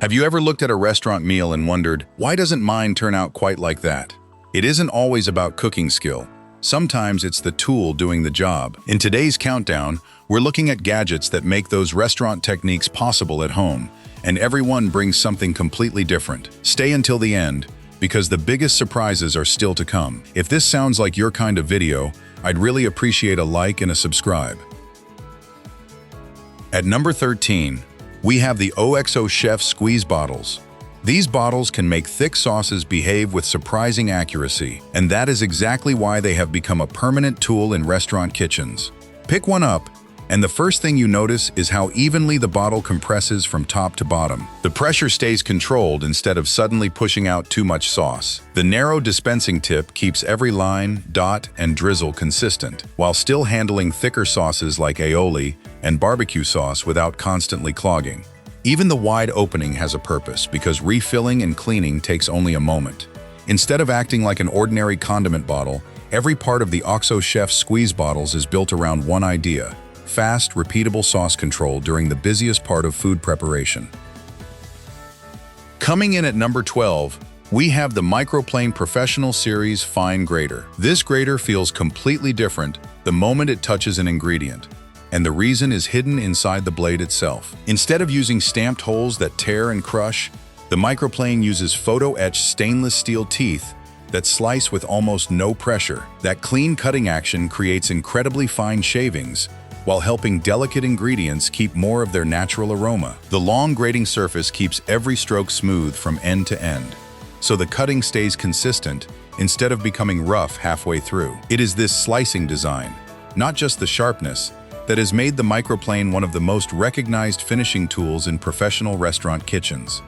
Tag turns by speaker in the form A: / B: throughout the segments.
A: Have you ever looked at a restaurant meal and wondered, why doesn't mine turn out quite like that? It isn't always about cooking skill. Sometimes it's the tool doing the job. In today's countdown, we're looking at gadgets that make those restaurant techniques possible at home, and everyone brings something completely different. Stay until the end, because the biggest surprises are still to come. If this sounds like your kind of video, I'd really appreciate a like and a subscribe. At number 13, we have the OXO Chef Squeeze Bottles. These bottles can make thick sauces behave with surprising accuracy, and that is exactly why they have become a permanent tool in restaurant kitchens. Pick one up, and the first thing you notice is how evenly the bottle compresses from top to bottom. The pressure stays controlled instead of suddenly pushing out too much sauce. The narrow dispensing tip keeps every line, dot, and drizzle consistent, while still handling thicker sauces like aioli and barbecue sauce without constantly clogging. Even the wide opening has a purpose because refilling and cleaning takes only a moment. Instead of acting like an ordinary condiment bottle, every part of the OXO Chef Squeeze bottles is built around one idea: fast, repeatable sauce control during the busiest part of food preparation. Coming in at number 12, we have the Microplane Professional Series Fine Grater. This grater feels completely different the moment it touches an ingredient, and the reason is hidden inside the blade itself. Instead of using stamped holes that tear and crush, the Microplane uses photo-etched stainless steel teeth that slice with almost no pressure. That clean cutting action creates incredibly fine shavings, while helping delicate ingredients keep more of their natural aroma. The long grating surface keeps every stroke smooth from end to end, so the cutting stays consistent instead of becoming rough halfway through. It is this slicing design, not just the sharpness, that has made the Microplane one of the most recognized finishing tools in professional restaurant kitchens.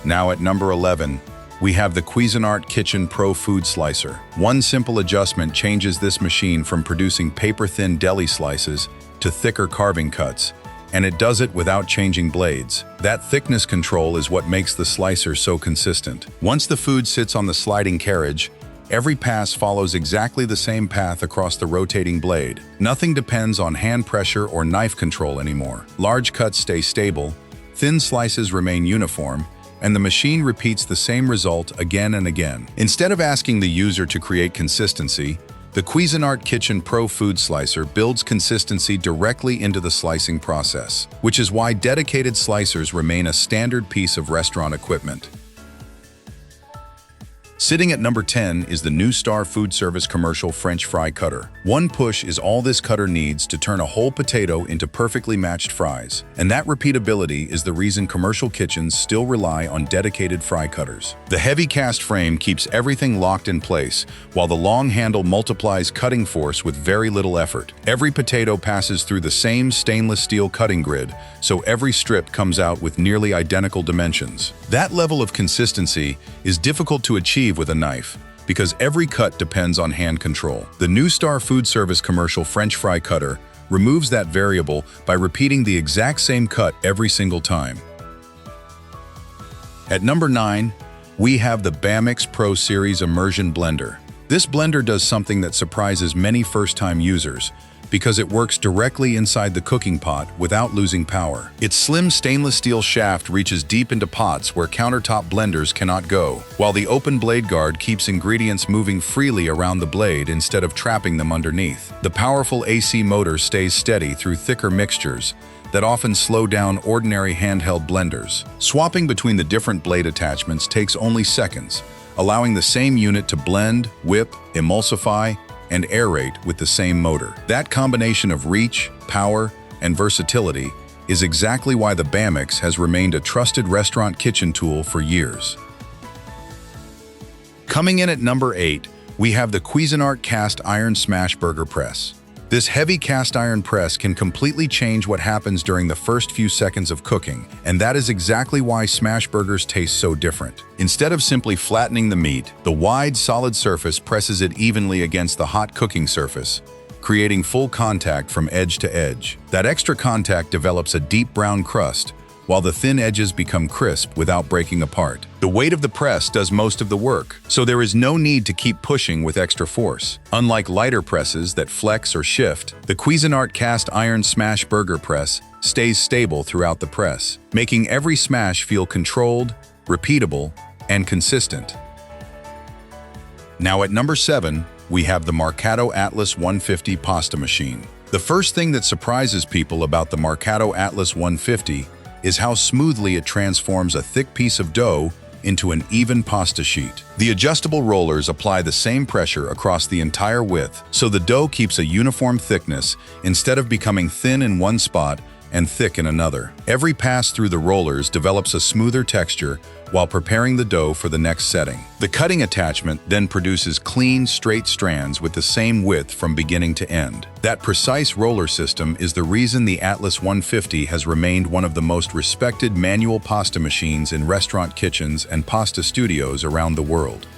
A: Now at number 11, we have the Cuisinart Kitchen Pro Food Slicer. One simple adjustment changes this machine from producing paper-thin deli slices to thicker carving cuts, and it does it without changing blades. That thickness control is what makes the slicer so consistent. Once the food sits on the sliding carriage, every pass follows exactly the same path across the rotating blade. Nothing depends on hand pressure or knife control anymore. Large cuts stay stable, thin slices remain uniform, and the machine repeats the same result again and again. Instead of asking the user to create consistency, the Cuisinart Kitchen Pro Food Slicer builds consistency directly into the slicing process, which is why dedicated slicers remain a standard piece of restaurant equipment. Sitting at number 10 is the new Star Foodservice Commercial French Fry Cutter. One push is all this cutter needs to turn a whole potato into perfectly matched fries. And that repeatability is the reason commercial kitchens still rely on dedicated fry cutters. The heavy cast frame keeps everything locked in place, while the long handle multiplies cutting force with very little effort. Every potato passes through the same stainless steel cutting grid, so every strip comes out with nearly identical dimensions. That level of consistency is difficult to achieve with a knife, because every cut depends on hand control. The new Star Foodservice Commercial French Fry Cutter removes that variable by repeating the exact same cut every single time. At number 9, we have the Bamix Pro Series Immersion Blender. This blender does something that surprises many first-time users, because it works directly inside the cooking pot without losing power. Its slim stainless steel shaft reaches deep into pots where countertop blenders cannot go, while the open blade guard keeps ingredients moving freely around the blade instead of trapping them underneath. The powerful AC motor stays steady through thicker mixtures that often slow down ordinary handheld blenders. Swapping between the different blade attachments takes only seconds, allowing the same unit to blend, whip, emulsify, and aerate with the same motor. That combination of reach, power, and versatility is exactly why the Bamix has remained a trusted restaurant kitchen tool for years. Coming in at number 8, we have the Cuisinart Cast Iron Smash Burger Press. This heavy cast iron press can completely change what happens during the first few seconds of cooking, and that is exactly why smash burgers taste so different. Instead of simply flattening the meat, the wide, solid surface presses it evenly against the hot cooking surface, creating full contact from edge to edge. That extra contact develops a deep brown crust, while the thin edges become crisp without breaking apart. The weight of the press does most of the work, so there is no need to keep pushing with extra force. Unlike lighter presses that flex or shift, the Cuisinart cast iron smash burger press stays stable throughout the press, making every smash feel controlled, repeatable, and consistent. Now at number 7, we have the Marcato Atlas 150 pasta machine. The first thing that surprises people about the Marcato Atlas 150 is how smoothly it transforms a thick piece of dough into an even pasta sheet. The adjustable rollers apply the same pressure across the entire width, so the dough keeps a uniform thickness instead of becoming thin in one spot and thick in another. Every pass through the rollers develops a smoother texture while preparing the dough for the next setting. The cutting attachment then produces clean, straight strands with the same width from beginning to end. That precise roller system is the reason the Atlas 150 has remained one of the most respected manual pasta machines in restaurant kitchens and pasta studios around the world.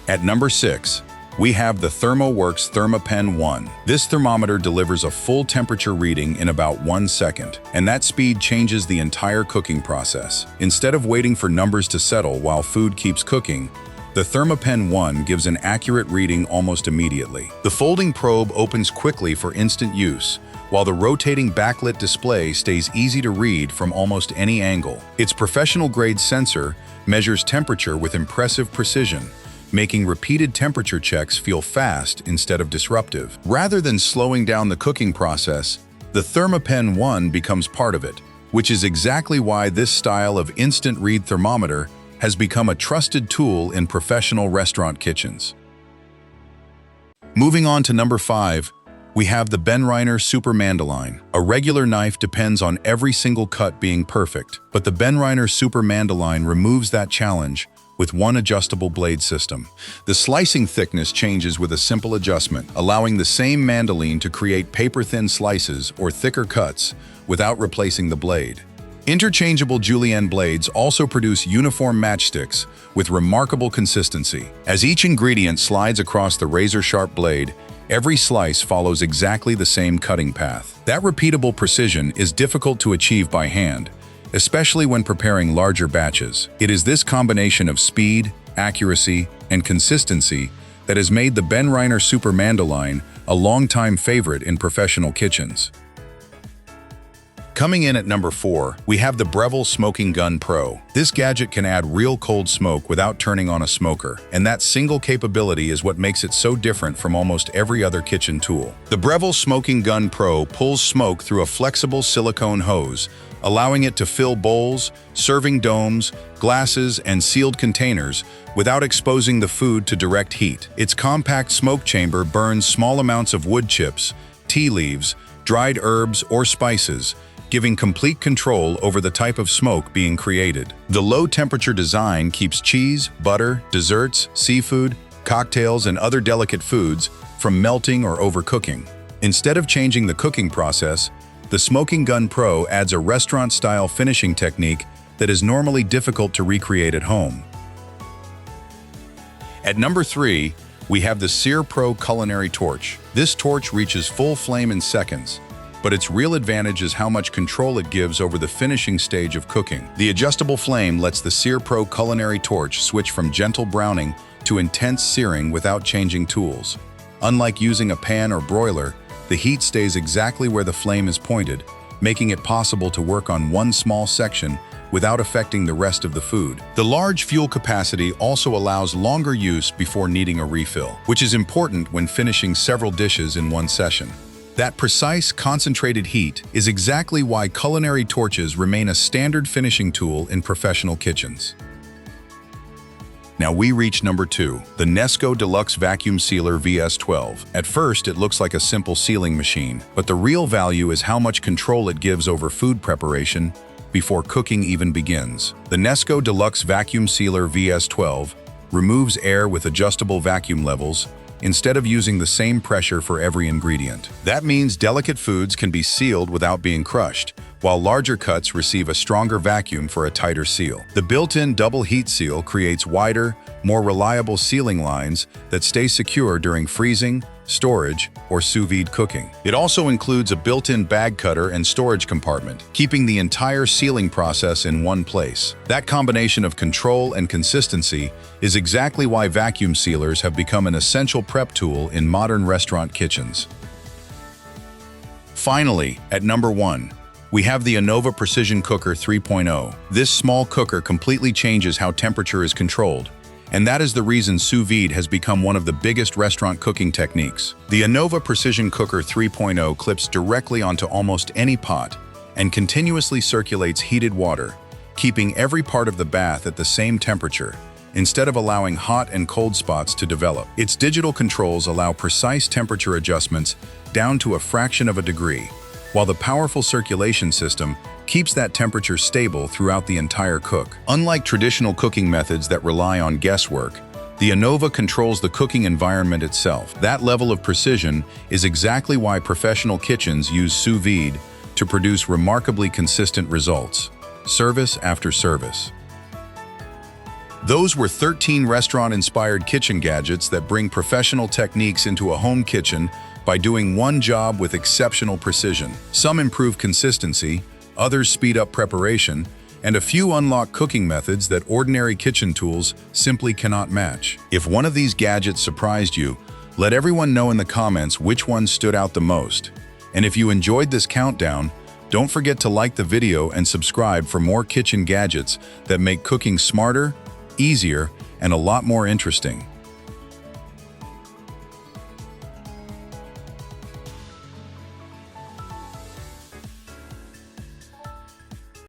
A: At number 6, we have the ThermoWorks Thermapen ONE. This thermometer delivers a full temperature reading in about 1 second, and that speed changes the entire cooking process. Instead of waiting for numbers to settle while food keeps cooking, the Thermapen ONE gives an accurate reading almost immediately. The folding probe opens quickly for instant use, while the rotating backlit display stays easy to read from almost any angle. Its professional-grade sensor measures temperature with impressive precision, making repeated temperature checks feel fast instead of disruptive. Rather than slowing down the cooking process, the Thermapen ONE becomes part of it, which is exactly why this style of instant read thermometer has become a trusted tool in professional restaurant kitchens. Moving on to number 5, we have the Benriner Super Mandoline. A regular knife depends on every single cut being perfect, but the Benriner Super Mandoline removes that challenge with one adjustable blade system. The slicing thickness changes with a simple adjustment, allowing the same mandoline to create paper-thin slices or thicker cuts without replacing the blade. Interchangeable julienne blades also produce uniform matchsticks with remarkable consistency. As each ingredient slides across the razor-sharp blade, every slice follows exactly the same cutting path. That repeatable precision is difficult to achieve by hand, especially when preparing larger batches. It is this combination of speed, accuracy, and consistency that has made the Benriner Super Mandoline a longtime favorite in professional kitchens. Coming in at number 4, we have the Breville Smoking Gun Pro. This gadget can add real cold smoke without turning on a smoker, and that single capability is what makes it so different from almost every other kitchen tool. The Breville Smoking Gun Pro pulls smoke through a flexible silicone hose, allowing it to fill bowls, serving domes, glasses, and sealed containers without exposing the food to direct heat. Its compact smoke chamber burns small amounts of wood chips, tea leaves, dried herbs, or spices, giving complete control over the type of smoke being created. The low-temperature design keeps cheese, butter, desserts, seafood, cocktails, and other delicate foods from melting or overcooking. Instead of changing the cooking process, the Smoking Gun Pro adds a restaurant-style finishing technique that is normally difficult to recreate at home. At number 3, we have the SearPro Culinary Torch. This torch reaches full flame in seconds, but its real advantage is how much control it gives over the finishing stage of cooking. The adjustable flame lets the SearPro Culinary Torch switch from gentle browning to intense searing without changing tools. Unlike using a pan or broiler, the heat stays exactly where the flame is pointed, making it possible to work on one small section without affecting the rest of the food. The large fuel capacity also allows longer use before needing a refill, which is important when finishing several dishes in one session. That precise, concentrated heat is exactly why culinary torches remain a standard finishing tool in professional kitchens. Now we reach number 2, the Nesco Deluxe Vacuum Sealer VS12. At first, it looks like a simple sealing machine, but the real value is how much control it gives over food preparation before cooking even begins. The Nesco Deluxe Vacuum Sealer VS12 removes air with adjustable vacuum levels instead of using the same pressure for every ingredient. That means delicate foods can be sealed without being crushed, while larger cuts receive a stronger vacuum for a tighter seal. The built-in double heat seal creates wider, more reliable sealing lines that stay secure during freezing, storage, or sous vide cooking. It also includes a built-in bag cutter and storage compartment, keeping the entire sealing process in one place. That combination of control and consistency is exactly why vacuum sealers have become an essential prep tool in modern restaurant kitchens. Finally, at number 1, we have the Anova Precision Cooker 3.0. This small cooker completely changes how temperature is controlled, and that is the reason sous vide has become one of the biggest restaurant cooking techniques. The Anova Precision Cooker 3.0 clips directly onto almost any pot and continuously circulates heated water, keeping every part of the bath at the same temperature, instead of allowing hot and cold spots to develop. Its digital controls allow precise temperature adjustments down to a fraction of a degree, while the powerful circulation system keeps that temperature stable throughout the entire cook. Unlike traditional cooking methods that rely on guesswork, the Anova controls the cooking environment itself. That level of precision is exactly why professional kitchens use sous vide to produce remarkably consistent results, service after service. Those were 13 restaurant-inspired kitchen gadgets that bring professional techniques into a home kitchen by doing one job with exceptional precision. Some improve consistency, others speed up preparation, and a few unlock cooking methods that ordinary kitchen tools simply cannot match. If one of these gadgets surprised you, let everyone know in the comments which one stood out the most. And if you enjoyed this countdown, don't forget to like the video and subscribe for more kitchen gadgets that make cooking smarter, easier, and a lot more interesting.